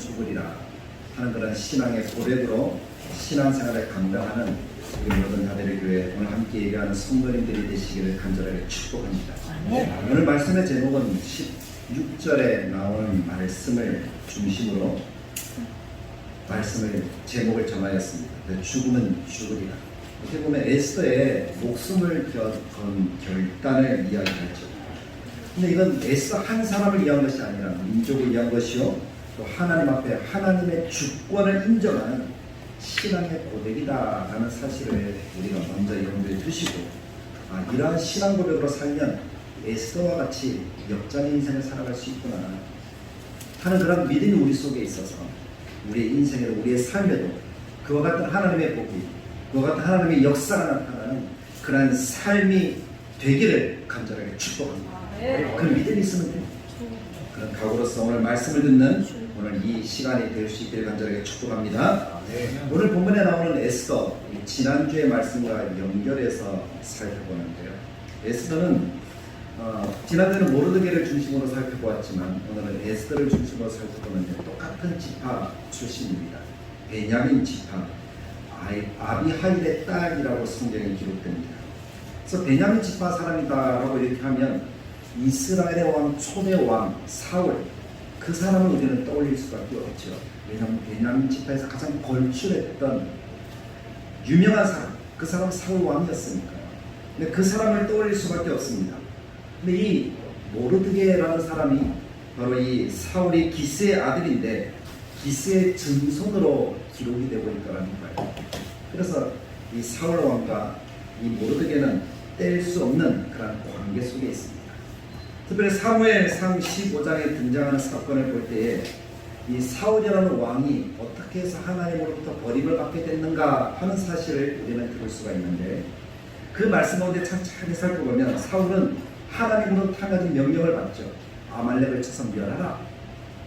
죽으리라 하는 그런 신앙의 고백으로 신앙생활을 감당하는 우리 모든 하늘의 교회 오늘 함께 예배하는 성도님들이 되시기를 간절하게 축복합니다. 오늘 말씀의 제목은 16절에 나오는 말씀을 중심으로 말씀을 제목을 정하였습니다. 죽음은 죽으리라. 어떻게 보면 에스더의 목숨을 건 결단을 이야기하죠. 근데 이건 에스더 한 사람을 위한 것이 아니라 민족을 위한 것이요, 또 하나님 앞에 하나님의 주권을 인정하는 신앙의 고백이다라는 사실을 우리가 먼저 염두에 두시고, 이러한 신앙 고백으로 살면 에스더와 같이 역전의 인생을 살아갈 수 있구나 하는 그런 믿음이 우리 속에 있어서 우리의 인생에도 우리의 삶에도 그와 같은 하나님의 복이, 그와 같은 하나님의 역사가 나타나는 그런 삶이 되기를 간절하게 축복합니다. 그 믿음이 있으면 돼요. 그런 각오로서 오늘 말씀을 듣는 오늘 이 시간이 될 수 있기를 간절하게 축복합니다. 오늘 본문에 나오는 에스더, 지난주의 말씀과 연결해서 살펴보는데요. 에스더는 지난주에는 모르드게를 중심으로 살펴보았지만 오늘은 에스더를 중심으로 살펴보는데 똑같은 지파 출신입니다. 베냐민 지파 아비하일의 딸이라고 성경에 기록됩니다. 그래서 베냐민 지파 사람이다라고 이렇게 하면 이스라엘의 왕, 초대 왕 사울, 그 사람을 우리는 떠올릴 수밖에 없죠. 왜냐하면 베냐민 지파에서 가장 걸출했던 유명한 사람, 그 사람은 사울 왕이었으니까요. 근데 그 사람을 떠올릴 수밖에 없습니다. 근데 이 모르드게라는 사람이 바로 이 사울이 기스의 아들인데 기스의 증손으로 기록이 되고 있다는 거예요. 그래서 이 사울 왕과 이 모르드게는 뗄 수 없는 그런 관계 속에 있습니다. 특별히 사무엘상 15장에 등장하는 사건을 볼 때에 이 사울이라는 왕이 어떻게 해서 하나님으로부터 버림을 받게 됐는가 하는 사실을 우리는 들을 수가 있는데, 그 말씀 가운데 천천히 살펴보면 사울은 하나님으로 타가진 명령을 받죠. 아말렉을 쳐서 멸하라.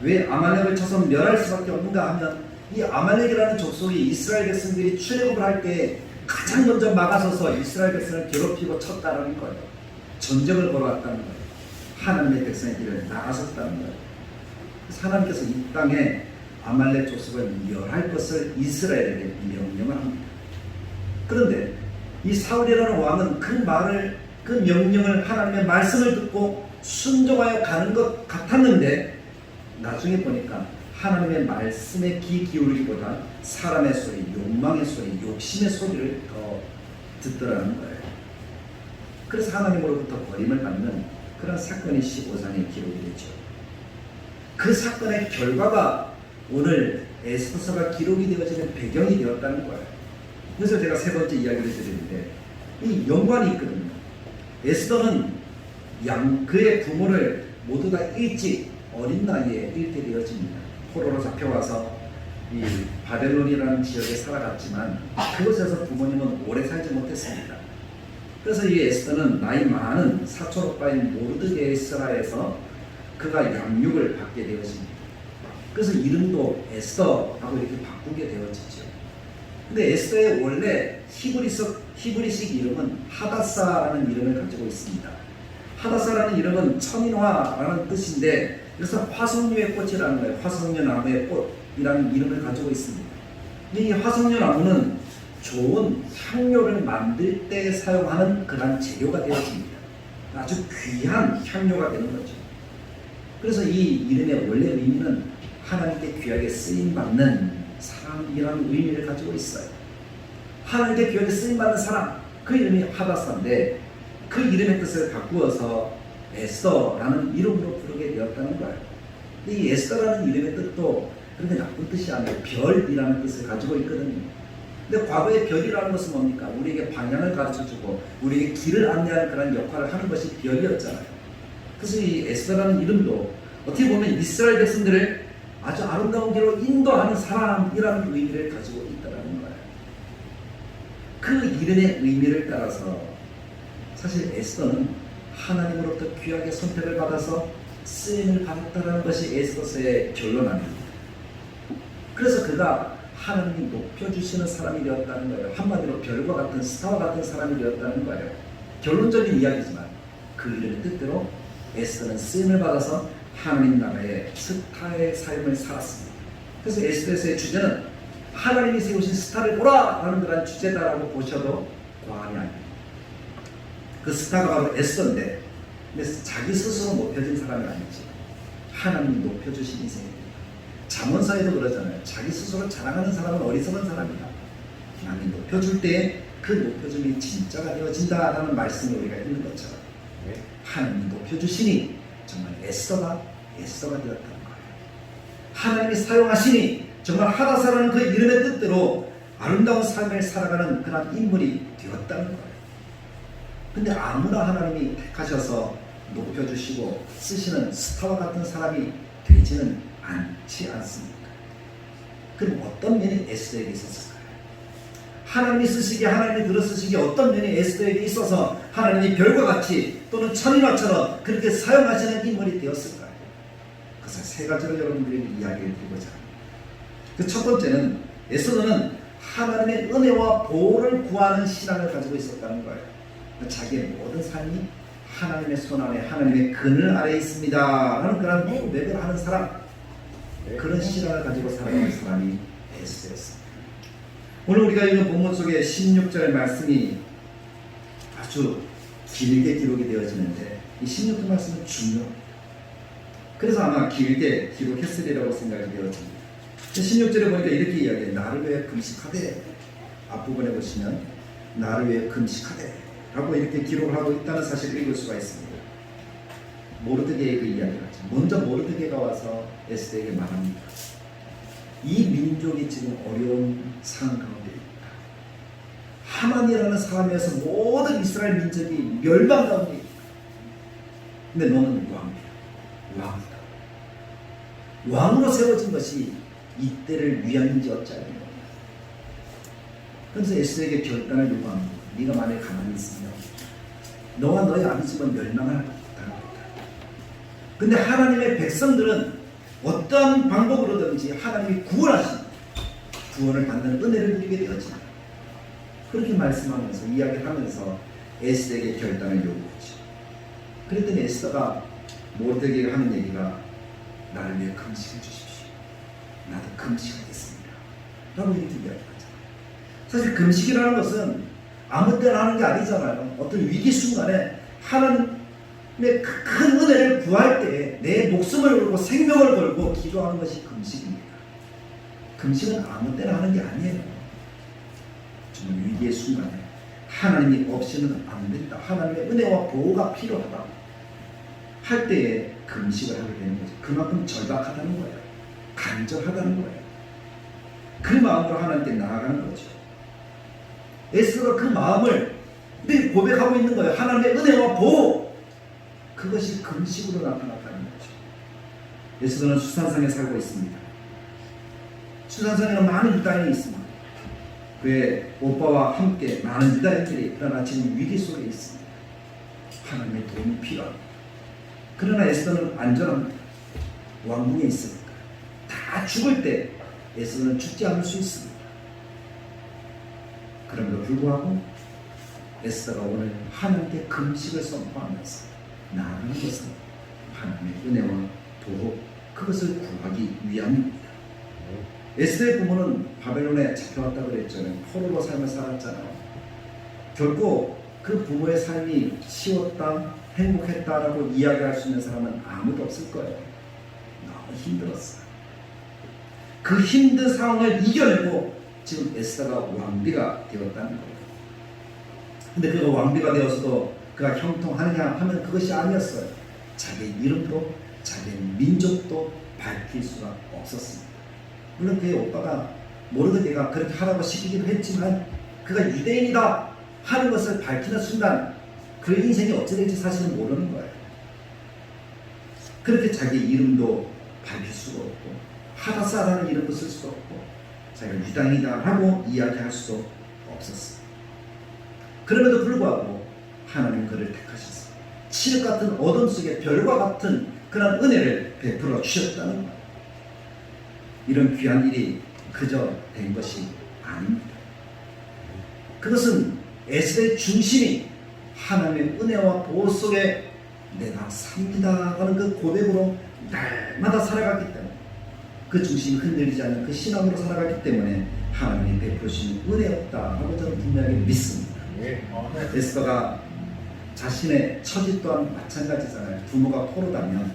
왜 아말렉을 쳐서 멸할 수밖에 없는가 하면 이 아말렉이라는 족속이 이스라엘 백성들이 출애굽을 할 때 가장 먼저 막아서서 이스라엘 백성을 괴롭히고 쳤다는 거예요. 전쟁을 걸어왔다는 거예요. 하나님의 백성의 길을 나갔었다는 거예요. 그래서 하나님께서 이 땅에 아말렉 족속을 멸할 것을 이스라엘에게 명령을 합니다. 그런데 이 사울이라는 왕은 그 명령을, 하나님의 말씀을 듣고 순종하여 가는 것 같았는데 나중에 보니까 하나님의 말씀에 귀 기울이기보다 사람의 소리, 욕망의 소리, 욕심의 소리를 더 듣더라는 거예요. 그래서 하나님으로부터 버림을 받는 그런 사건이 15장에 기록이 되죠. 그 사건의 결과가 오늘 에스더서가 기록이 되어지는 배경이 되었다는 거예요. 그래서 제가 세 번째 이야기를 드리는데 이 연관이 있거든요. 에스더는 그의 부모를 모두 다 일찍 어린 나이에 잃게 되어집니다. 포로로 잡혀와서 이 바벨론이라는 지역에 살아갔지만 그곳에서 부모님은 오래 살지 못했습니다. 그래서 이 에스더는 나이 많은 사촌 오빠인 모르드게의 스라에서 그가 양육을 받게 되어집니다. 그래서 이름도 에스더하고 이렇게 바꾸게 되어지죠. 근데 에스더의 원래 히브리식 이름은 하다사라는 이름을 가지고 있습니다. 하다사라는 이름은 천인화라는 뜻인데, 그래서 화석류의 꽃이라는 거예요. 화석류 나무의 꽃이라는 이름을 가지고 있습니다. 이 화석류 나무는 좋은 향료를 만들 때 사용하는 그런 재료가 되어집니다. 아주 귀한 향료가 되는 거죠. 그래서 이 이름의 원래 의미는 하나님께 귀하게 쓰임받는 사람이라는 의미를 가지고 있어요. 하나님께 귀하게 쓰임받는 사람, 그 이름이 하다사인데 그 이름의 뜻을 바꾸어서 에스더라는 이름으로 부르게 되었다는 거예요. 이 에스더라는 이름의 뜻도 그렇게 나쁜 뜻이 아니에요. 별이라는 뜻을 가지고 있거든요. 근데 과거의 별이라는 것은 뭡니까? 우리에게 방향을 가르쳐주고 우리에게 길을 안내하는 그런 역할을 하는 것이 별이었잖아요. 그래서 이 에스더라는 이름도 어떻게 보면 이스라엘 백성들을 아주 아름다운 길로 인도하는 사람이라는 의미를 가지고 있다는 거예요. 그 이름의 의미를 따라서 사실 에스더는 하나님으로부터 귀하게 선택을 받아서 쓰임을 받았다는 것이 에스더서의 결론 아닙니다. 그래서 그가 하나님이 높여주시는 사람이 되었다는 거예요. 한마디로 별과 같은 스타와 같은 사람이 되었다는 거예요. 결론적인 이야기지만 그 이름의 뜻대로 에스더는 쓰임을 받아서 하나님 나라의 스타의 삶을 살았습니다. 그래서 에스더의 주제는 하나님이 세우신 스타를 보라 하는 그런 주제다라고 보셔도 과언이 아닙니다. 그 스타가 바로 에스더인데, 근데 자기 스스로 높여진 사람이 아니지, 하나님이 높여주신 인생입니다. 잠언서에도 그러잖아요. 자기 스스로 자랑하는 사람은 어리석은 사람이다. 하나님이 높여줄 때 그 높여줌이 진짜가 되어진다라는 말씀을 우리가 읽는 것처럼 하나님이 높여주시니 정말 에스더가 되었다는 거예요. 하나님이 사용하시니 정말 하다사라는 그 이름의 뜻대로 아름다운 삶을 살아가는 그런 인물이 되었다는 거예요. 근데 아무나 하나님이 택하셔서 높여주시고 쓰시는 스타와 같은 사람이 되지는 않지 않습니까? 그럼 어떤 면이 에스더에게 있었을까요? 하나님이 쓰시기에, 하나님이 들어쓰시기에 어떤 면이 에스더에게 있어서 하나님이 별과 같이 또는 천인화처럼 그렇게 사용하시는 인물이 되었을까요? 그래서 세 가지로 여러분들에게 이야기를 드리고자 합니다. 그 첫 번째는 에스더는 하나님의 은혜와 보호를 구하는 신앙을 가지고 있었다는 거예요. 자기의 모든 삶이 하나님의 손 아래, 하나님의 그늘 아래에 있습니다 라는 그런 고백을 하는 사람, 그런 신앙을 가지고 살아가는 사람이 에스더였습니다. 오늘 우리가 읽은 본문 속에 16절 말씀이 아주 길게 기록이 되어지는데, 이 16절 말씀은 중요합니다. 그래서 아마 길게 기록했으리라고 생각이 되어집니다. 16절에 보니까 이렇게 이야기해요. 나를 위해 금식하되, 앞부분에 보시면 나를 위해 금식하되 라고 이렇게 기록을 하고 있다는 사실을 읽을 수가 있습니다. 모르드게의 그 이야기가 먼저 모르드게가 와서 에스더에게 말합니다. 이 민족이 지금 어려운 상황 가운데 있다. 하만이라는 사람에서 모든 이스라엘 민족이 멸망 가운데 있다. 근데 너는 왕이다. 왕으로 세워진 것이 이때를 위함인지 어찌하냐. 그래서 에스더에게 결단을 요구합니다. 네가 만약에 가만히 있으면 너와 너의 아비집은 멸망할 것이다. 근데 하나님의 백성들은 어떠한 방법으로든지 하나님이 구원을 받는 은혜를 누리게 되었지. 그렇게 말씀하면서, 이야기하면서 에스더에게 결단을 요구했죠. 그랬더니 에스더가 모르드게가 하는 얘기가 나를 위해 금식해 주십시오. 나도 금식하겠습니다 라고 이렇게 이야기하죠. 사실 금식이라는 것은 아무 때나 하는 게 아니잖아요. 어떤 위기 순간에 하나님의 큰 은혜를 구할 때 내 목숨을 걸고 생명을 걸고 기도하는 것이 금식입니다. 금식은 아무 때나 하는 게 아니에요. 정말 위기의 순간에 하나님이 없이는 안 된다, 하나님의 은혜와 보호가 필요하다 할 때에 금식을 하게 되는 거죠. 그만큼 절박하다는 거예요. 간절하다는 거예요. 그 마음으로 하나님께 나아가는 거죠. 에스더가 그 마음을 늘 고백하고 있는 거예요. 하나님의 은혜와 보호, 그것이 금식으로 나타났다는 거죠. 에스더는 수산상에 살고 있습니다. 수산상에는 많은 유다인이 있습니다. 그의 오빠와 함께 많은 유다인들이, 그러나 지금 위기 속에 있습니다. 하나님의 도움이 필요합니다. 그러나 에스더는 안전합니다. 왕궁에 있으니까. 다 죽을 때 에스더는 죽지 않을 수 있습니다. 그럼에도 불구하고 에스더가 오늘 하나님께 금식을 선포하면서 나아가는 것은 하나님의 은혜와 보호, 그것을 구하기 위함입니다. 에스더의 부모는 바벨론에 잡혀왔다고 그랬잖아요. 포로로 삶을 살았잖아요. 결코 그 부모의 삶이 쉬웠다, 행복했다라고 이야기할 수 있는 사람은 아무도 없을 거예요. 너무 힘들었어요. 그 힘든 상황을 이겨내고 지금 에스더가 왕비가 되었다는 거예요. 근데 그가 왕비가 되어서도 그가 형통하느냐 하면 그것이 아니었어요. 자기의 이름도 자기의 민족도 밝힐 수가 없었습니다. 물론 그의 오빠가 모르드게가 그렇게 하라고 시키기도 했지만 그가 유대인이다 하는 것을 밝히는 순간 그의 인생이 어찌 될지 사실은 모르는 거예요. 그렇게 자기의 이름도 밝힐 수가 없고 하다사라는 이름도 쓸 수도 없고 자기가 유다인이다 하고 이야기할 수도 없었어요. 그럼에도 불구하고 하나님 그를 택하셨어요. 칠흑 같은 어둠 속에 별과 같은 그런 은혜를 베풀어 주셨다는 거예요. 이런 귀한 일이 그저 된 것이 아닙니다. 그것은 에스더의 중심이 하나님의 은혜와 보호 속에 내가 삽니다 하는 그 고백으로 날마다 살아갔기 때문에, 그 중심이 흔들리지 않는 그 신앙으로 살아갔기 때문에 하나님이 베푸신 은혜였다 하고 저는 분명히 믿습니다. 에스더가 자신의 처지 또한 마찬가지잖아요. 부모가 포로다면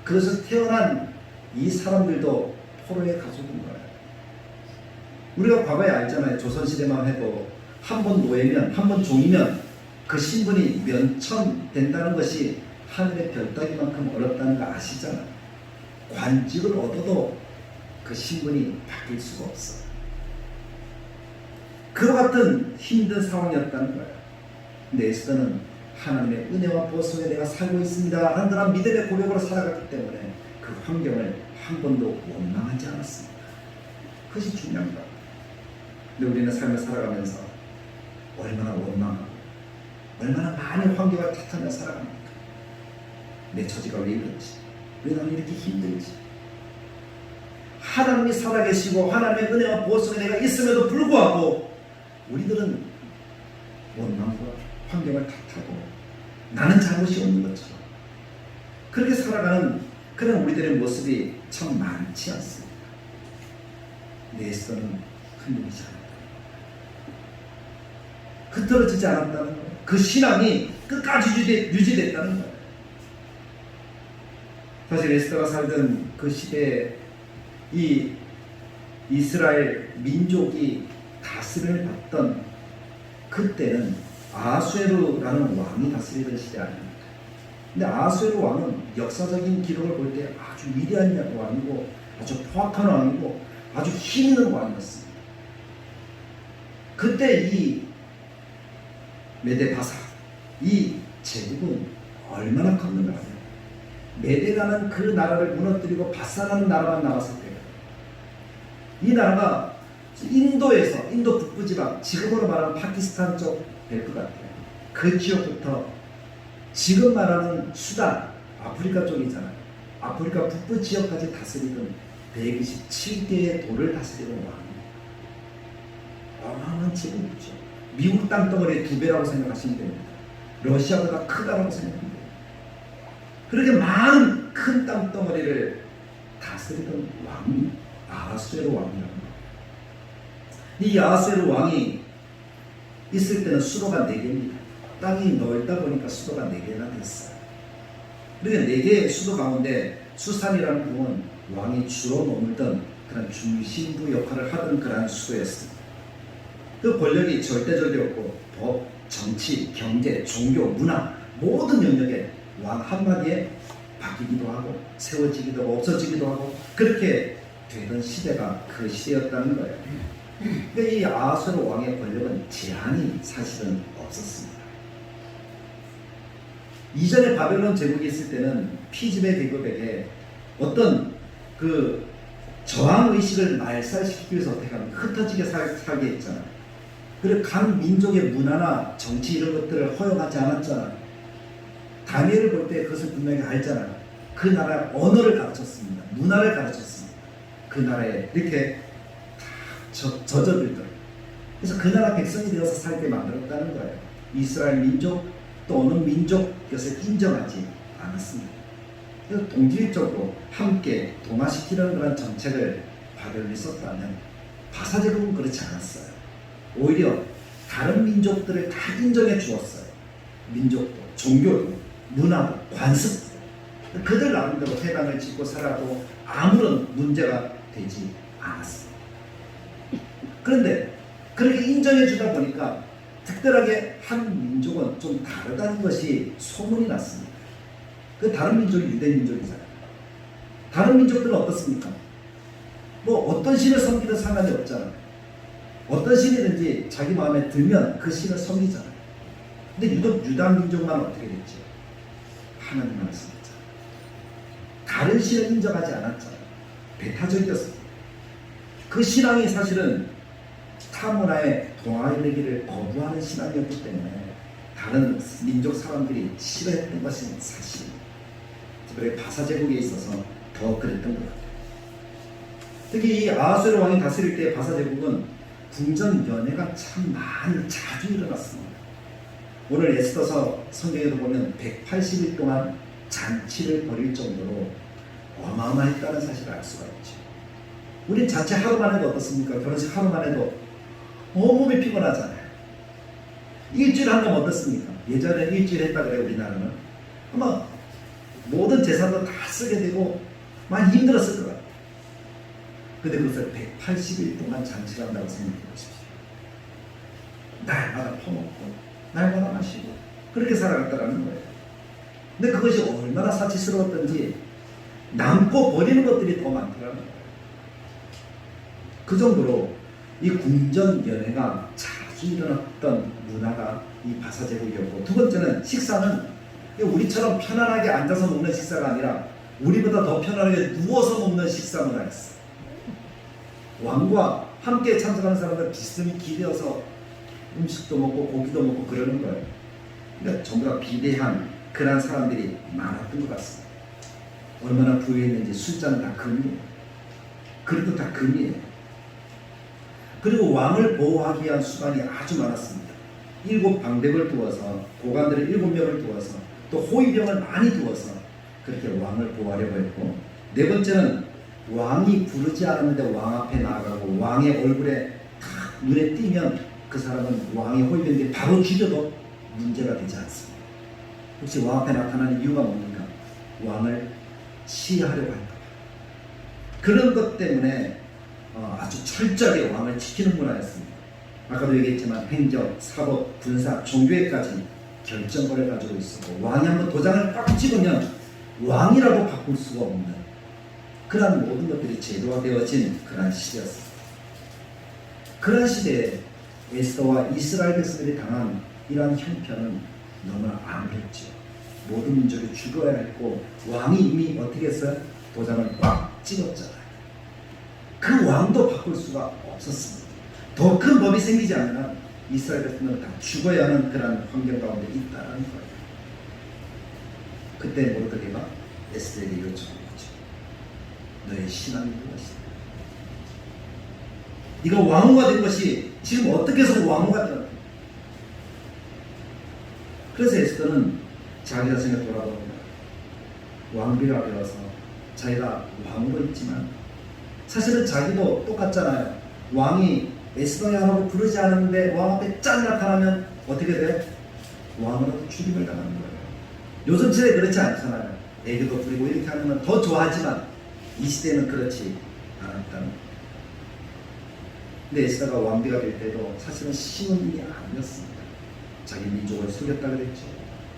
그것을 태어난 이 사람들도 포로의 가족인 거예요. 우리가 과거에 알잖아요. 조선시대만 해도 한 번 노예면, 한 번 종이면 그 신분이 면천된다는 것이 하늘의 별 따기만큼 어렵다는 거 아시잖아요. 관직을 얻어도 그 신분이 바뀔 수가 없어요. 그와 같은 힘든 상황이었다는 거예요. 근데 에스더는 하나님의 은혜와 보호 속에 내가 살고 있습니다 하는 그런 믿음의 고백으로 살아갔기 때문에 그 환경을 한 번도 원망하지 않았습니다. 그것이 중요한 거예요. 근데 우리는 삶을 살아가면서 얼마나 원망하고 얼마나 많은 환경을 탓하며 살아갑니까? 내 처지가 왜 이렇지? 왜 나는 이렇게 힘들지? 하나님이 살아계시고 하나님의 은혜와 보호 속에 내가 있음에도 불구하고 우리들은 원망과 환경을 탓하고 나는 잘못이 없는 것처럼 그렇게 살아가는 그런 우리들의 모습이 참 많지 않습니다. 내 에스더는 흔들리지 않았다. 흐트러지지 않았다는 거예요. 그 신앙이 끝까지 유지됐다는 거예요. 사실 에스더가 살던 그 시대에 이 이스라엘 민족이 다스림을 받던 그때는 아수에르라는 왕이 다스리던 시대 아닙니까? 근데 아수에르 왕은 역사적인 기록을 볼 때 아주 위대한 왕이고 아주 포악한 왕이고 아주 힘있는 왕이었습니다. 그때 이 메데바사 이 제국은 얼마나 컸는가 하세요? 메데라는 그 나라를 무너뜨리고 바사라는 나라만 남았을 때예요. 이 나라가 인도에서 인도 북부지방 지금으로 말하는 파키스탄 쪽 될 것 같아요. 그 지역부터 지금 말하는 수단 아프리카 쪽이잖아요. 아프리카 북부 지역까지 다스리던 127개의 도를 다스리던 왕입니다. 어마어마한 제국이죠. 미국 땅덩어리의 2배라고 생각하시면 됩니다. 러시아보다 크다라고 생각하면 됩니다. 그렇게 많은 큰 땅덩어리를 다스리던 왕이 아하수에르 왕이라는 거예요. 이 아하수에르 왕이 있을 때는 수도가 4개입니다. 땅이 넓다 보니까 수도가 4개나 됐어요. 그러니까 4개의 수도 가운데 수산이라는 부분은 왕이 주로 머물던 그런 중심부 역할을 하던 그런 수도였습니다. 그 권력이 절대적이었고 법, 정치, 경제, 종교, 문화 모든 영역에 왕 한마디에 바뀌기도 하고 세워지기도 하고 없어지기도 하고 그렇게 되던 시대가 그 시대였다는 거예요. 그러니까 이 아하수에르 왕의 권력은 제한이 사실은 없었습니다. 이전에 바벨론 제국이 있을 때는 피지배 계급에게 어떤 그 저항 의식을 말살시키기 위해서 어떻게 하면 흩어지게 살게 했잖아요. 그리고 각 민족의 문화나 정치 이런 것들을 허용하지 않았잖아요. 다니엘을 볼 때 그것을 분명히 알잖아요. 그 나라 언어를 가르쳤습니다. 문화를 가르쳤습니다. 그 나라에 이렇게 젖어들더라고요. 그래서 그 나라 백성이 되어서 살게 만들었다는 거예요. 이스라엘 민족 또 어느 민족 것을 인정하지 않았습니다. 그래서 동질적으로 함께 동화시키는 그런 정책을 바벨론이 썼다면 바사제국은 그렇지 않았어요. 오히려 다른 민족들을 다 인정해 주었어요. 민족도, 종교도, 문화도, 관습도. 그들 나름대로 회당을 짓고 살아도 아무런 문제가 되지 않았습니다. 그런데 그렇게 인정해 주다 보니까 특별하게 한 민족은 좀 다르다는 것이 소문이 났습니다. 그 다른 민족이 유대 민족이잖아요. 다른 민족들은 어떻습니까? 뭐 어떤 신을 섬기든 상관이 없잖아요. 어떤 신이든지 자기 마음에 들면 그 신을 섬기잖아요. 근데 유독 유다 민족만 어떻게 됐죠? 하나님만 섬겼잖아요. 다른 신을 인정하지 않았잖아요. 배타적이었습니다. 그 신앙이 사실은 타문화에 동화되기를 거부하는 신앙이었기 때문에 다른 민족 사람들이 싫어했던 것이 사실입니다. 특별히 바사제국에 있어서 더 그랬던 것 같아요. 특히 이 아하수에르 왕이 다스릴 때 바사제국은 궁전 연회가 참 많이 자주 일어났습니다. 오늘 에스더서 성경에도 보면 180일 동안 잔치를 벌일 정도로 어마어마했다는 사실을 알 수가 있죠. 우린 자체 하루만 해도 어떻습니까? 결혼식 하루만 해도 온몸이 피곤하잖아요. 일주일 한번 어떻습니까? 예전에 일주일 했다 그래요. 우리나라는 아마 모든 재산도 다 쓰게 되고 많이 힘들었을 것 같아요. 근데 그것을 180일 동안 잔치를 한다고 생각해 보십시오. 날마다 퍼먹고 날마다 마시고 그렇게 살아갔다라는 거예요. 근데 그것이 얼마나 사치스러웠던지 남고 버리는 것들이 더 많더라는 거예요. 그 정도로 이 궁전 연회가 자주 일어났던 문화가 이 바사제국이었고, 두 번째는 식사는 우리처럼 편안하게 앉아서 먹는 식사가 아니라 우리보다 더 편안하게 누워서 먹는 식사 문화였어요. 왕과 함께 참석하는 사람들 비스듬히 기대어서 음식도 먹고 고기도 먹고 그러는 거예요. 그러니까 전부 다 비대한 그런 사람들이 많았던 것 같습니다. 얼마나 부유했는지 술잔 다 금이에요. 그릇도 다 금이에요. 그리고 왕을 보호하기 위한 수단이 아주 많았습니다. 7방백을 두어서 고관들을 7명을 두어서 또 호위병을 많이 두어서 그렇게 왕을 보호하려고 했고, 네 번째는 왕이 부르지 않았는데 왕 앞에 나아가고 왕의 얼굴에 탁 눈에 띄면 그 사람은 왕의 호위병들이 바로 죽여도 문제가 되지 않습니다. 혹시 왕 앞에 나타나는 이유가 뭡니까? 왕을 시해하려고 할까 봐. 그런 것 때문에 아주 철저하게 왕을 지키는 문화였습니다. 아까도 얘기했지만 행정, 사법, 군사, 종교에까지 결정권을 가지고 있었고, 왕이 한번 도장을 꽉 찍으면 왕이라고 바꿀 수가 없는 그러한 모든 것들이 제도화되어진 그러한 시대였습니다. 그러한 시대에 에스더와 이스라엘 백성들이 당한 이러한 형편은 너무나 암울했죠. 모든 민족이 죽어야 했고, 왕이 이미 어떻게 했어요? 도장을 꽉 찍었잖아요. 그 왕도 바꿀 수가 없었습니다. 더 큰 법이 생기지 않으면 이스라엘 백성은 다 죽어야 하는 그런 환경 가운데 있다는 거예요. 그때 모르드게가 에스더에게 요청한 거죠. 너의 신앙이 무엇이다? 네가 왕후가 된 것이 지금 어떻게 해서 왕후가 되었다? 그래서 에스더는 자기 자신을 돌아봅니다. 왕비가 되어서 자기가 왕으로 있지만 사실은 자기도 똑같잖아요. 왕이 에스더의 하라고 부르지 않았는데 왕 앞에 짠 나타나면 어떻게 돼요? 왕으로 죽임을 당하는 거예요. 요즘 시대에 그렇지 않잖아요. 애교도 부리고 이렇게 하면 더 좋아하지만 이 시대는 그렇지 않았다는 거예요. 근데 에스더가 왕비가 될 때도 사실은 쉬운 일이 아니었습니다. 자기 민족을 속였다 그랬죠.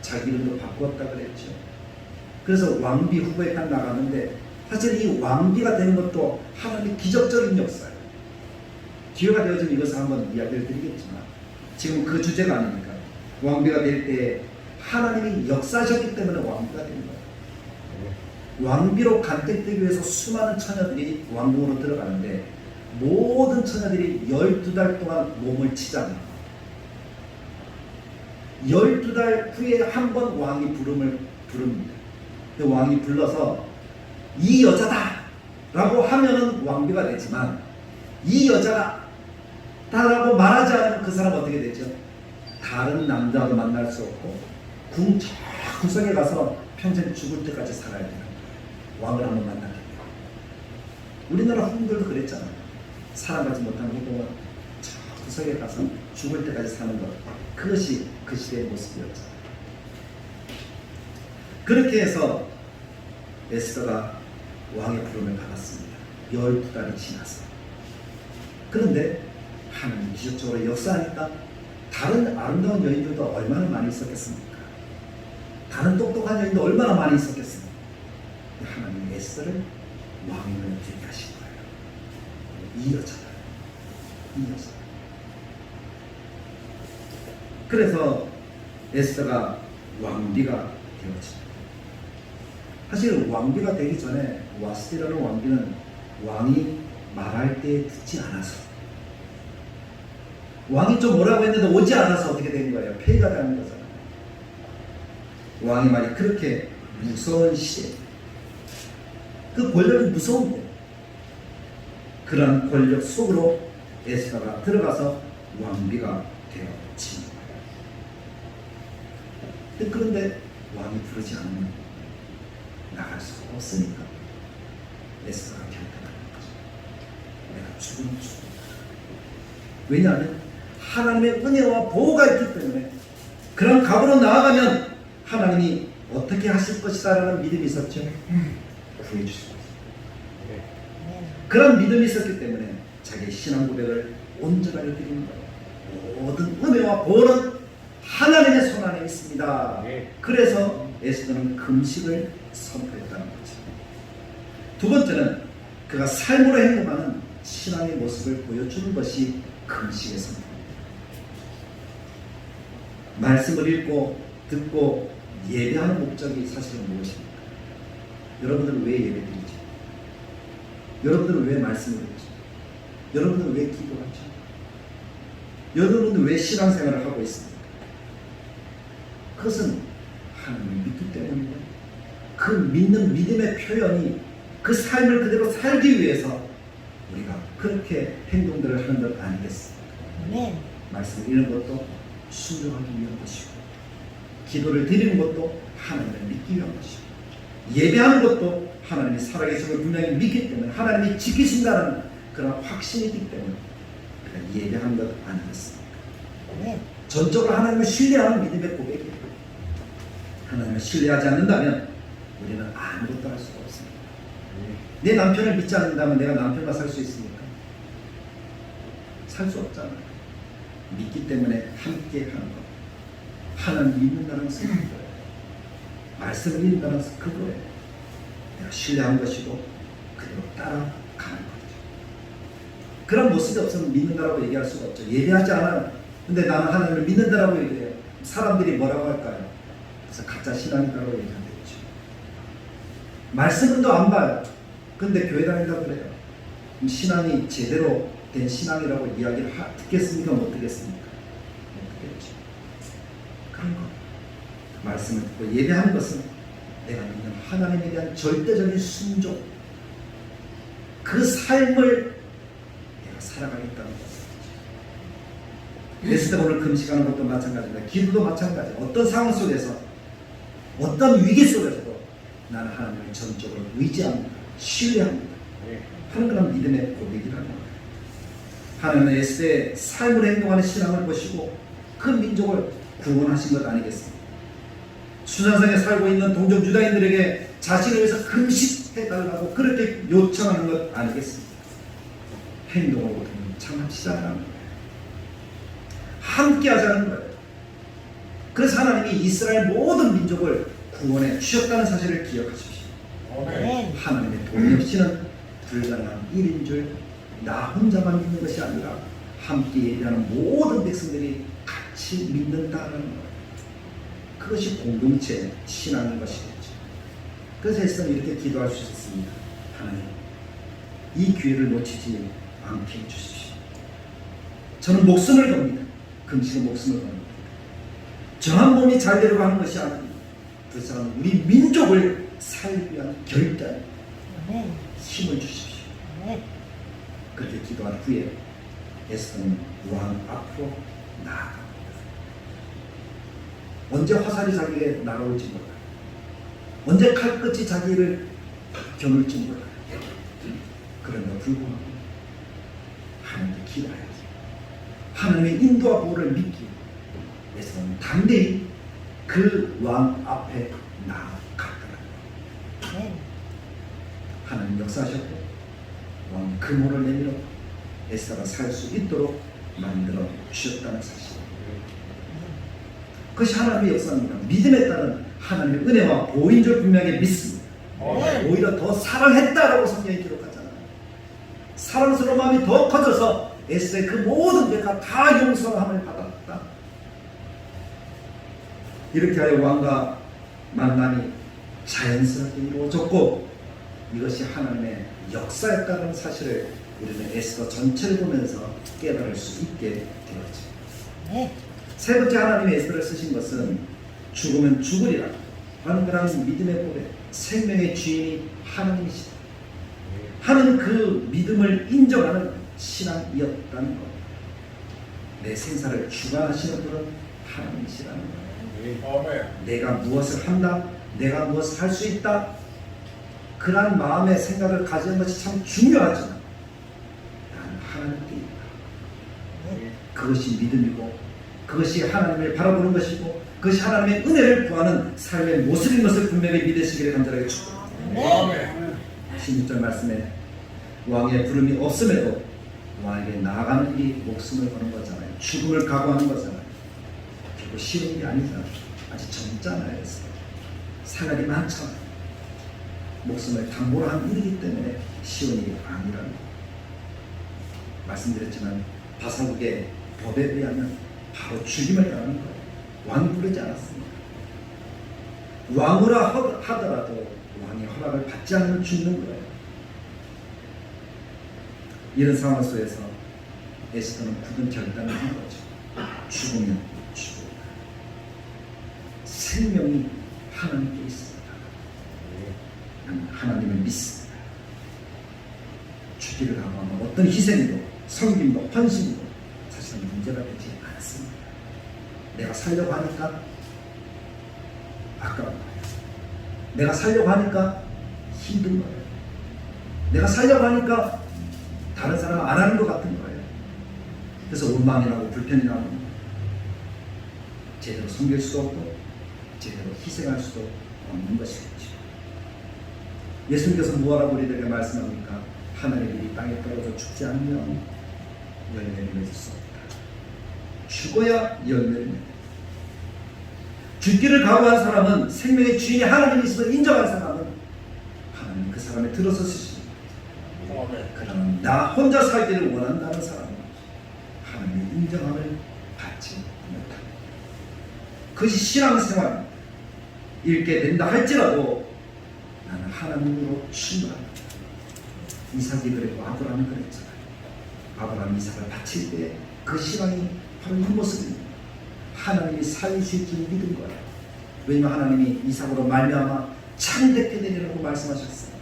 자기 이름도 바꾸었다 그랬죠. 그래서 왕비 후보에 딱 나갔는데, 사실 이 왕비가 되는 것도 하나님의 기적적인 역사예요. 기회가 되어지면 이것을 한번 이야기를 드리겠지만 지금 그 주제가 아니니까, 왕비가 될 때 하나님이 역사하셨기 때문에 왕비가 된 거예요. 왕비로 간택되기 위해서 수많은 처녀들이 왕궁으로 들어가는데 모든 처녀들이 12달 동안 몸을 치잖아요. 12달 후에 한 번 왕이 부릅니다. 그 왕이 불러서 이 여자다 라고 하면은 왕비가 되지만, 이 여자다 라고 말하지 않으면 그 사람 어떻게 되죠? 다른 남자도 만날 수 없고 궁 저 구석에 가서 평생 죽을 때까지 살아야 돼요. 왕을 한번 만나게 돼요. 우리나라 후궁들도 그랬잖아요. 사랑하지 못하는 후궁은 저 구석에 가서 죽을 때까지 사는 것, 그것이 그 시대의 모습이었잖아요. 그렇게 해서 에스더가 왕의 부름을 받았습니다. 12달이 지나서. 그런데 하나님 기적적으로 역사하니까 다른 아름다운 여인들도 얼마나 많이 있었겠습니까? 다른 똑똑한 여인도 얼마나 많이 있었겠습니까? 하나님 에스더를 왕으로 되게 하신 거예요. 이 여자다. 이 여자. 그래서 에스더가 왕비가 되었습니다. 사실 왕비가 되기 전에 와스티라는 왕비는 왕이 말할 때 듣지 않아서, 왕이 좀 오라고 했는데 오지 않아서 어떻게 된 거예요? 폐위가 되는 거잖아요. 왕의 말이 그렇게 무서운 시대, 그 권력이 무서운데 그런 권력 속으로 에스더가 들어가서 왕비가 되어진 거예요. 그런데 왕이 부르지 않으면 나갈 수가 없으니까 에스더가 결단하는 거죠. 내가 죽으면 죽어. 왜냐하면 하나님의 은혜와 보호가 있기 때문에 그런 각오로 나아가면 하나님이 어떻게 하실 것이다라는 믿음이 있었죠. 구해주실 것이다. 그런 믿음이 있었기 때문에 자기의 신앙 고백을 온전하게 드리는 거예요. 모든 은혜와 보호는 하나님의 손 안에 있습니다. 그래서 에스더는 금식을 선포했다는 거죠. 두 번째는 그가 삶으로 행동하는 신앙의 모습을 보여주는 것이 금식의 선포입니다. 말씀을 읽고 듣고 예배하는 목적이 사실은 무엇입니까? 여러분들은 왜 예배드리죠? 여러분들은 왜 말씀을 듣죠? 여러분들은 왜 기도하죠? 여러분들은 왜 신앙생활을 하고 있습니까? 그것은 하나님을 믿기 때문입니다. 그 믿는 믿음의 표현이 그 삶을 그대로 살기 위해서 우리가 그렇게 행동들을 하는 것 아니겠습니까? 말씀을 읽는 것도 순종하기 위한 것이고, 기도를 드리는 것도 하나님을 믿기 위한 것이고, 예배하는 것도 하나님이 살아계심을 분명히 믿기 때문에 하나님이 지키신다는 그런 확신이 있기 때문에 예배하는 것 아니겠습니까? 전적으로 하나님을 신뢰하는 믿음의 고백이에요. 하나님을 신뢰하지 않는다면 우리는 아무것도 할 수가 없습니다. 내 남편을 믿지 않는다면 내가 남편과 살 수 있습니까? 살 수 없잖아요. 믿기 때문에 함께 하는 것. 하나님 믿는다는 것은 그거예요. 말씀을 믿는다는 것은 그거예요. 내가 신뢰한 것이고 그대로 따라가는 거죠. 그런 모습이 없으면 믿는다라고 얘기할 수가 없죠. 예배하지 않아요. 근데 나는 하나님을 믿는다라고 얘기해요. 사람들이 뭐라고 할까요? 그래서 가짜 신앙이라고 얘기하겠죠. 말씀은 또 안 봐요. 근데 교회 다닌다고 그래요. 신앙이 제대로 된 신앙이라고 이야기를 듣겠습니까? 못 듣겠습니까? 못 듣겠죠. 그런 거. 말씀을 듣고 예배하는 것은 내가 믿는 하나님에 대한 절대적인 순종, 그 삶을 내가 살아가겠다는 것. 에스더가 오늘 금식하는 것도 마찬가지입니다. 기도도 마찬가지예요. 어떤 상황 속에서, 어떤 위기 속에서도 나는 하나님을 전적으로 의지합니다. 신뢰합니다. 하는 그런 믿음의 고백이라는 거예요. 하나님은 에스더의 삶으로 행동하는 신앙을 보시고 그 민족을 구원하신 것 아니겠습니까? 수산성에 살고 있는 동족 유다인들에게 자신을 위해서 금식해달라고 그렇게 요청하는 것 아니겠습니까? 행동으로 참합시다라는 거예요. 함께 하자는 거예요. 그래서 하나님이 이스라엘 모든 민족을 구원해 주셨다는 사실을 기억하십시오. 하나님의 도움이 없이는 불가능한 일인 줄 나 혼자만 믿는 것이 아니라 함께 예배하는 모든 백성들이 같이 믿는다는 거예요. 그것이 공동체 신앙인 것이겠죠. 그래서 에스더는 이렇게 기도할 수 있었습니다. 하나님, 이 기회를 놓치지 않게 해주십시오. 저는 목숨을 겁니다. 금식은 목숨을 겁니다. 저한 몸이 잘 되려고 하는 것이 아닙니다. 그 사람은 우리 민족을 살기 위한 결단, 힘을 주십시오. 그렇게 기도한 후에 에스더는 왕 앞으로 나아갑니다. 언제 화살이 자기에게 날아올지 몰라요. 언제 칼끝이 자기를 겨눌지 몰라요. 그러나 불구하고 하나님께 기도해야지. 하나님의 인도와 보호를 믿기 위해서는 담대히 그 왕 앞에 나아갔더라고요. 하나님 역사하셨고 왕 금호를 내밀어 에스더가 살 수 있도록 만들어 주셨다는 사실. 그것이 하나님의 역사입니다. 믿음에 따른 하나님의 은혜와 보호인 줄 분명히 믿습니다. 오히려 더 사랑했다라고 성경이 기록하잖아요. 사랑스러운 마음이 더 커져서 에스더의 그 모든 죄가 다 용서함을 받았다. 이렇게 하여 왕과 만남이 자연스럽게 이루어졌고 이것이 하나님의 역사였다는 사실을 우리는 에스더 전체를 보면서 깨달을 수 있게 되었죠. 세 번째 하나님의 에스더를 쓰신 것은 죽으면 죽으리라 하는 그런 믿음의 고백, 생명의 주인이 하나님이시다 하는 그 믿음을 인정하는 신앙이었다는 것. 내 생사를 주관하시는 분은 하나님이시라는 것. 내가 무엇을 한다, 내가 무엇을 할 수 있다, 그러한 마음의 생각을 가지는 것이 참 중요하지만 하나님께 있다. 그것이 믿음이고 그것이 하나님을 바라보는 것이고 그것이 하나님의 은혜를 구하는 삶의 모습인 것을 분명히 믿으시기를 간절하게 축복합니다. 16절 말씀에 왕의 부름이 없음에도 왕에게 나아가는 일이 목숨을 거는 거잖아요. 죽음을 각오하는 거잖아요. 결코 쉬운 게 아니잖아요. 아직 젊잖아요. 생활이 많잖아요. 목숨을 담보로 한 일이기 때문에 쉬운 일이 아니라는 거. 말씀드렸지만 바사국의 법에 의하면 바로 죽임을 당하는 거예요. 왕이 부르지 않았습니다. 왕으로 하더라도 왕의 허락을 받지 않으면 죽는 거예요. 이런 상황 속에서 에스더는 굳은 결단을 한 거죠. 죽으면 죽으라. 생명이 하나님께 있습니다. 나는 하나님을 믿습니다. 죽기를 각오하면 어떤 희생이도 섬김도 헌신도 사실은 문제가 되지 않습니다. 내가 살려고 하니까 아까운 거예요. 내가 살려고 하니까 힘든 거예요. 내가 살려고 하니까 다른 사람은 안 하는 것 같은 거예요. 그래서 원망이 나고 불편이 나고 제대로 섬길 수도 없고 제대로 희생할 수도 없는 것이겠죠. 예수님께서 무엇라고 우리들에게 말씀합니까? 하늘의 일이 땅에 떨어져 죽지 않으면 열매를 맺을 수 없다. 죽어야 열매를 맺는다. 죽기를 각오한 사람은 생명의 주인이 하나님이 있음을 인정한 사람은 하나님 그 사람에 들어서 쓰십니다. 그러나 나 혼자 살기를 원한다는 사람은 하나님의 인정함을 받지 못합니다. 그것이 신앙생활입니다. 읽게 된다 할지라도 나는 하나님으로 충분합니다. 이삭이 그랬고 아브라함이 그랬잖아요. 아브라함이 이삭을 바칠 때 그 신앙이 바로 이 모습입니다. 하나님이 살리실 줄 믿은 거예요. 왜냐하면 하나님이 이삭으로 말미암아 참되게 되리라고 말씀하셨습니다.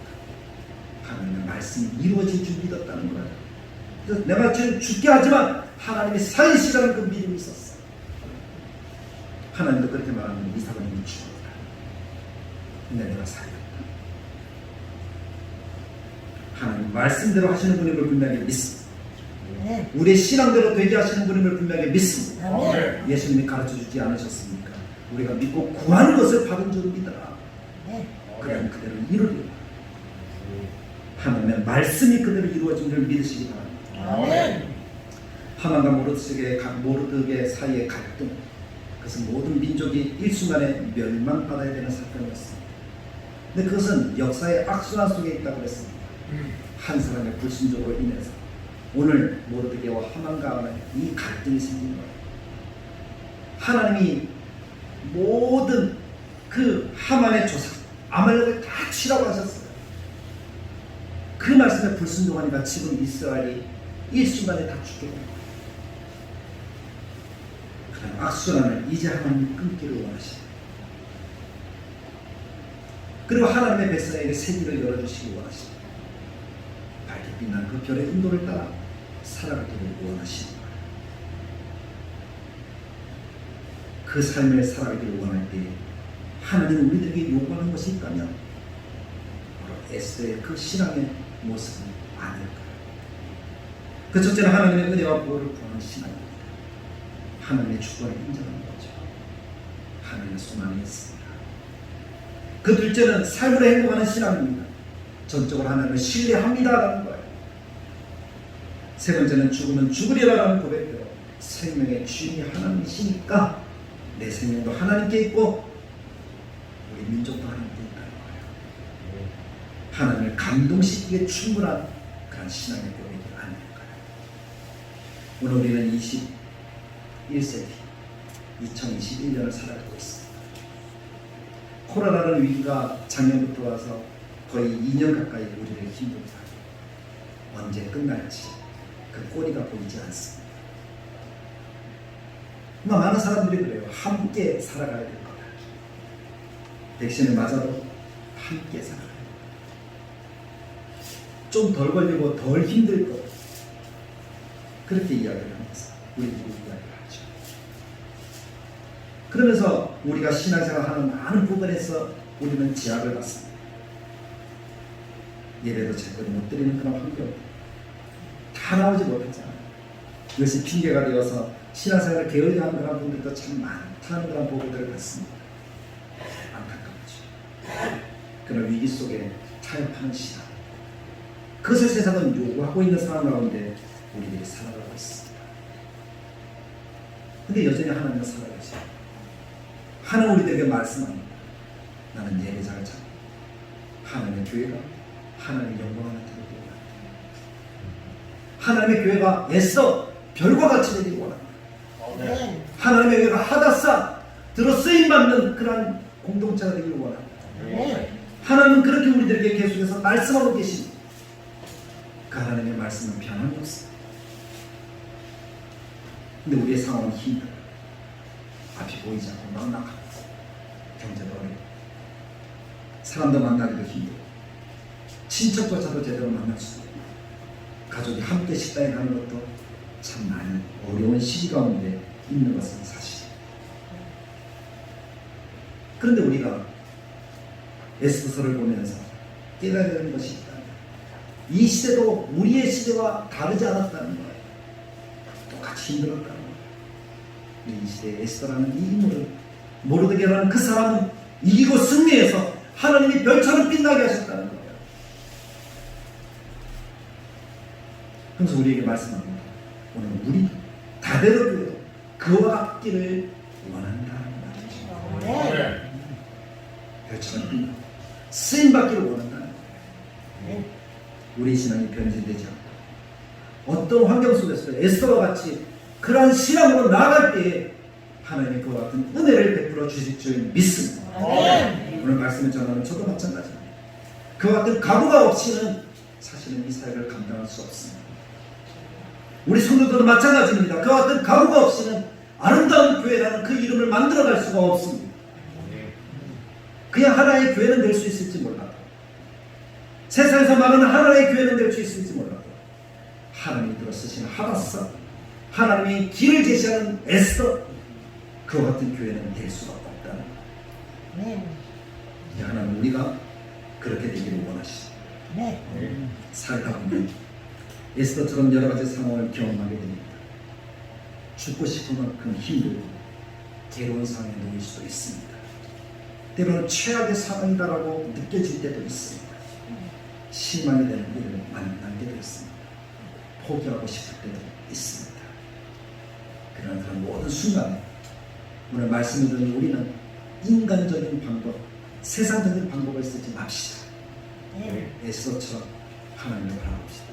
하나님의 말씀이 이루어질 줄 믿었다는 거예요. 그래서 내가 지금 죽게 하지만 하나님이 살리시라는 그 믿음이 있었어요. 하나님도 그렇게 말하면 이삭은 이미 죽었다. 근데 내가 살렸다. 하나님 말씀대로 하시는 분임을 분명히 믿습니다. 우리의 신앙대로 되게 하시는 분임을 분명히 믿습니다. 예수님이 가르쳐주지 않으셨습니까? 우리가 믿고 구하는 것을 받은 줄 믿어라. 그러면 그대로 이루리라. 하나님의 말씀이 그대로 이루어진 줄 믿으시기 바랍니다. 하만과 모르드게 사이의 갈등, 그것은 모든 민족이 일순간에 멸망받아야 되는 사건이었습니다. 근데 그것은 역사의 악순환 속에 있다고 했습니다. 한 사람의 불순종으로 인해서 오늘 모르드게와 하만과 간에 이 갈등이 생긴 거예요. 하나님이 모든 그 하만의 조상 아말렉을 다 치라고 하셨어요. 그 말씀에 불순종하니까 지금 이스라엘이 일순간에 다 죽게 된 거예요. 그런 악순환을 이제 하나님이 끊기를 원하시고, 그리고 하나님의 백성에게 새 길을 열어주시기 원하십니다. 밝게 빛나는 그 별의 인도를 따라 살아가기를 원하십니다. 그 삶을 살아가기를 원할 때 하나님은 우리들에게 요구하는 것이 있다면 바로 에스더의 그 신앙의 모습은 아닐까요? 그 첫째는 하나님의 은혜와 보호를 구하는 신앙입니다. 하나님의 주권을 인정하는 거죠. 하나님의 손 안에 있습니다. 그 둘째는 삶으로 행동하는 신앙입니다. 전적으로 하나님을 신뢰합니다라는 거예요. 세 번째는 죽으면 죽으리라라는 고백대로 생명의 주인이 하나님이시니까 내 생명도 하나님께 있고 우리 민족도 하나님께 있다는 거예요. 하나님을 감동시키기에 충분한 그런 신앙의 고백이 아닐까요? 오늘 우리는 21세기 2021년을 살아가고 있습니다. 코로나라는 위기가 작년부터 와서 거의 2년 가까이 우리를 힘들게 하고 언제 끝날지 그 꼬리가 보이지 않습니다. 많은 사람들이 그래요. 함께 살아가야 될 거다. 백신을 맞아도 함께 살아가야 돼. 좀 덜 걸리고 덜 힘들 것. 그렇게 이야기를 하면서 우리들이 이야기를 하죠. 그러면서 우리가 신앙생활하는 많은 부분에서 우리는 제약을 받습니다. 예배도 제대로 못 드리는 그런 환경, 다 다 나오지 못했잖아요. 이것이 핑계가 되어서 신앙생활을 게을리하는 그런 분들도 참 많다는 그런 보고들을 받습니다. 안타깝죠. 그런 위기 속에 타협하는 신앙, 그것을 세상은 요구하고 있는 상황 가운데 우리들이 살아가고 있습니다. 근데 여전히 하나님은 살아계세요. 하나님 우리들에게 말씀합니다. 나는 예배자를 잡고 하나님의 교회가 하나님의 영광을 나타내기 원합니다. 하나님의 교회가 애써 별과 같이 되기 원합니다. 하나님의 교회가 하다사 들어 쓰임받는 그러한 공동체가 되기를 원합니다. 하나님은 그렇게 우리들에게 계속해서 말씀하고 계십니다. 그 하나님의 말씀은 변함이 없습니다. 근데 우리의 상황은 힘들어요. 앞이 보이지 않고 막막합니다. 경제도 어렵고 사람도 만나기도 힘들고 친척조차도 제대로 만날 수도 없고 가족이 함께 식당에 가는 것도 참 많이 어려운 시기 가운데 있는 것은 사실입니다. 그런데 우리가 에스더서를 보면서 깨달아야 되는 것이 있다. 이 시대도 우리의 시대와 다르지 않았다는 거예요. 똑같이 힘들었다는 거예요. 이 시대의 에스더라는 이 인물은 모르드게라는 그 사람은 이기고 승리해서 하나님이 별처럼 빛나게 하셨다는 거예요. 그래서 우리에게 말씀합니다. 오늘 우리 다대로 그와 같기를 원한다는 말이죠. 별처럼 빛나고 쓰임받기를 원한다는 거예요. 우리 신앙이 변질되지 않고 어떤 환경 속에서 에스더와 같이 그러한 신앙으로 나아갈 때에 하나님이 그와 같은 은혜를 베풀어 주실 줄 믿습니다. 오늘 말씀을 전하는 저도 마찬가지입니다. 그와 같은 각오가 없이는 사실은 이 사역을 감당할 수 없습니다. 우리 성도들도 마찬가지입니다. 그와 같은 각오가 없이는 아름다운 교회라는 그 이름을 만들어갈 수가 없습니다. 그냥 하나의 교회는 될 수 있을지 몰라도 세상에서 말하는 하나의 교회는 될 수 있을지 몰라도 하나님이 들어쓰신 하다사 하나님이 길을 제시하는 에스더 그와 같은 교회는 될 수가 없다는 거예요. 하나님 우리가 그렇게 되기를 원하시죠. 살다 보면 에스더처럼 여러 가지 상황을 경험하게 됩니다. 죽고 싶은 만큼 힘들고 괴로운 상황에 놓일 수도 있습니다. 때로는 최악의 상황이다라고 느껴질 때도 있습니다. 실망이 되는 일을 만나게 되었습니다. 포기하고 싶을 때도 있습니다. 그러나 그런 모든 순간에 오늘 말씀을 듣는 우리는 인간적인 방법, 세상적인 방법을 쓰지 맙시다. 에스더처럼 하나님을 바라봅시다.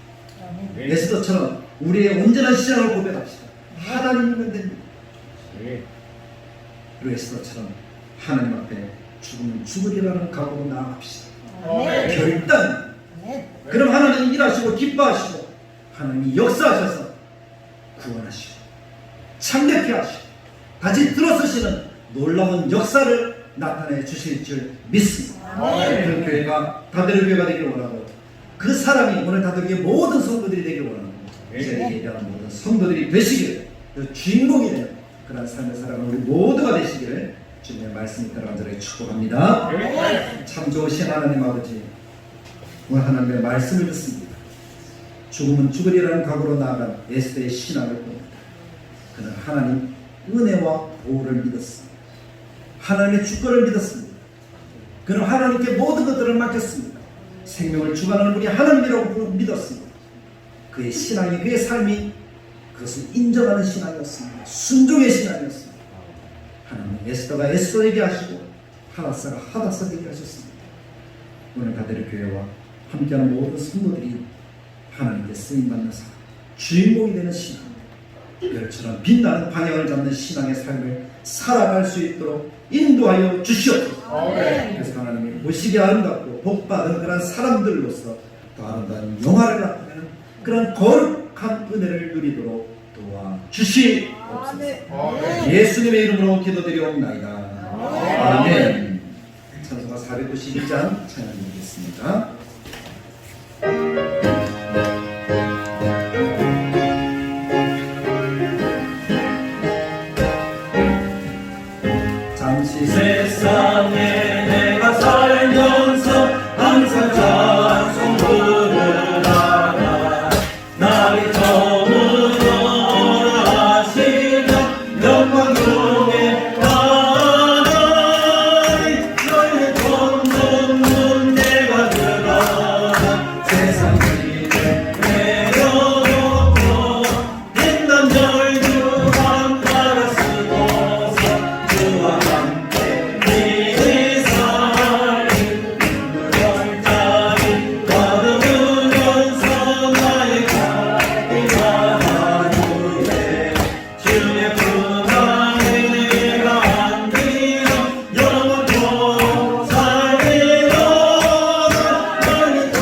에스더처럼 우리의 온전한 신앙을 고백합시다. 하나님이면 됩니다. 그리고 에스더처럼 하나님 앞에 죽으면 죽으리라는 각오로 나아갑시다. 결단. 그럼 하나님이 일하시고 기뻐하시고 하나님이 역사하셔서 구원하시고 창대케 하시고 다시 들어서시는 놀라운 역사를 나타내 주실 줄 믿습니다. 그 교회가 다대로 교회가 되기를 원하고 그 사람이 오늘 다대로 교회 모든 성도들이 되기를 원하고 이제 예배하는 모든 성도들이 되시기를 그 주인공이 되는 그런 삶을 살아가는 우리 모두가 되시기를 주님의 말씀을 따라 간절히 축복합니다. 참 좋으신 하나님 아버지, 오늘 하나님의 말씀을 듣습니다. 죽으면 죽으리라는 각오로 나아간 에스더의 신앙을 봅니다. 그는 하나님 은혜와 보호를 믿었습니다. 하나님의 주권을 믿었습니다. 그는 하나님께 모든 것들을 맡겼습니다. 생명을 주관하는 분이 하나님이라고 믿었습니다. 그의 신앙이, 그의 삶이 그것을 인정하는 신앙이었습니다. 순종의 신앙이었습니다. 하나님 에스더가 에스더에게 하시고 하다사가 하다사에게 하셨습니다. 오늘 다대로 교회와 함께하는 모든 성도들이 하나님께 쓰임받는 사람, 주인공이 되는 신앙, 별처럼 빛나는 방향을 잡는 신앙의 삶을 살아갈 수 있도록 인도하여 주시옵소서. 그래서 하나님이 보시기 아름답고 복받은 그런 사람들로서 더 아름다운 영화를 나타내는 그런 거룩한 은혜를 누리도록 도와주시옵소서. 예수님의 이름으로 기도드리옵나이다. 아멘. 찬송가 492장 찬양드리겠습니다. 잠시 세상에 내가 살면서 항상 찬송 부르다가 날이 머무르라 하시며 영광 중에 하나님 너희 돈 문제가 들어라 세상 일을 내려놓고 빛난 절규 한가라 쓰고서 주와 함께 이리 살리 물결자리 걸음으면서 나의 가하루에 주의 품 안에 내가 안기며 영원토록 살리로다 너희 돈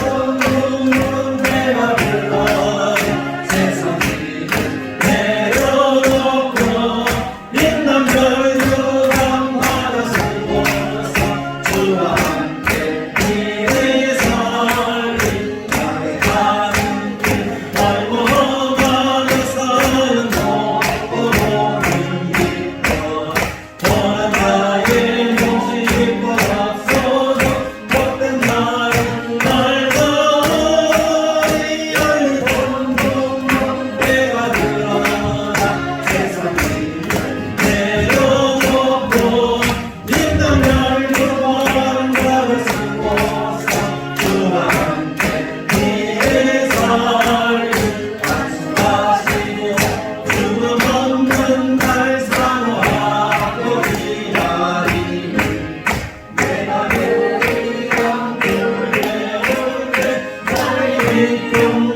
내가 불러 세상 일을 내려놓고 빛난 별들 감하다 쓰고서 주와 함께 이리 살리 나의 가는길 알고 많아서는 모르는 길과 더는 나의 욕심과 앞서서 헛된 말은 말거니 열린 내가 들어라 세상 일을 내려놓고 빛난 별들 감하다 쓰고서 주와 함께 이리 살리 완수하시고 죽음 없는 날 사모하고 기다리는 내가 내리던 굴레올 때 나의 기쁨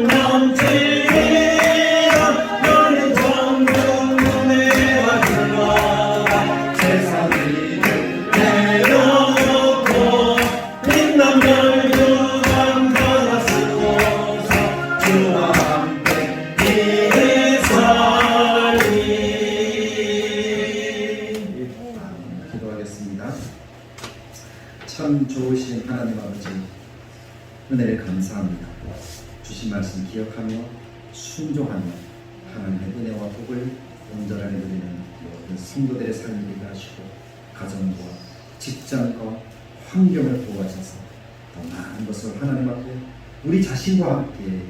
넘치리라 열린 전국 내가 들어라 세상 일을 내려놓고 빛난 별들 감하다 쓰고서 주와 함께 이리 살리 기도하겠습니다. 참 좋으신 하나님 아버지, 은혜를 감사합니다. 주신 말씀 기억하며 순종하며 하나님의 은혜와 복을 온전하게 누리는 모든 성도들의 삶이 되게 하시고 가정과 직장과 환경을 보호하셔서 더 많은 것을 하나님 앞에 우리 자신과 함께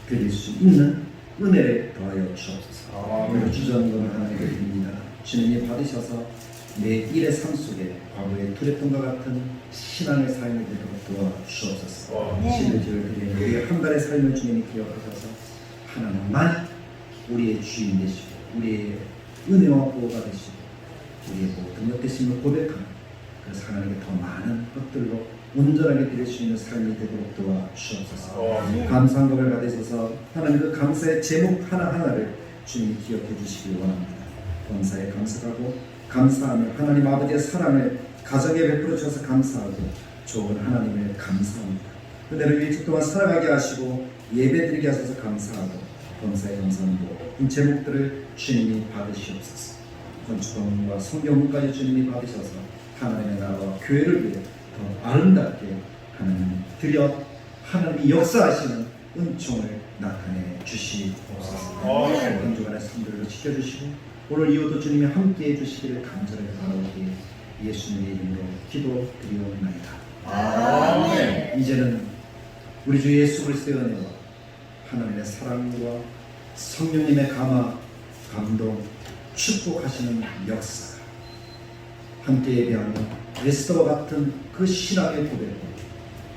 드릴 수 있는 은혜를 더하여 주옵소서. 오늘 주전부는 하나님께 드립니다. 주님이 받으셔서 내 일의 삶 속에 과거에 두렸던 것 같은 신앙의 삶이 되도록 도와주옵소서. 신을 드리는 우리의 한 달의 삶을 주님이 기억하셔서 하나님만 우리의 주인 되시고 우리의 은혜와 보호가 되시고 우리의 모든 헛되심을 고백하는 그래서 하나님께 더 많은 것들로 온전하게 드릴 수 있는 삶이 되도록 도와주옵소서. 감사한 것을 받으셔서 하나님 그 감사의 제목 하나하나를 주님이 기억해 주시기 원합니다. 범사에 감사하고 감사하며 하나님 아버지의 사랑을 가정에 베풀어 주셔서 감사하고 좋은 하나님을 감사합니다. 그대를 일주 동안 살아가게 하시고 예배드리게 하셔서 감사하고 범사에 감사하는 모든 제목들을 주님이 받으시옵소서. 건축과 성경문까지 주님이 받으셔서 하나님의 나라와 교회를 위해 더 아름답게 하나님 드려 하나님이 역사하시는 은총을 나타내 주시옵소서. 한 주간의 성들로 지켜주시고 오늘 이후도 주님이 함께해 주시기를 간절히 바라오기에 예수님의 이름으로 기도드리옵나이다. 아멘. 이제는 우리 주 예수 그리스도의 은혜와 하나님의 사랑과 성령님의 감화, 감동, 축복하시는 역사 함께 예배하며 에스더와 같은 그 신앙의 고백으로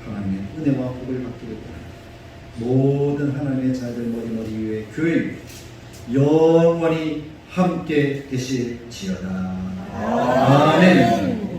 하나님의 은혜와 복을 받기를 바랍니다. 모든 하나님의 자녀들 머리 위에 교회 영원히 함께 계실지어다. 아멘.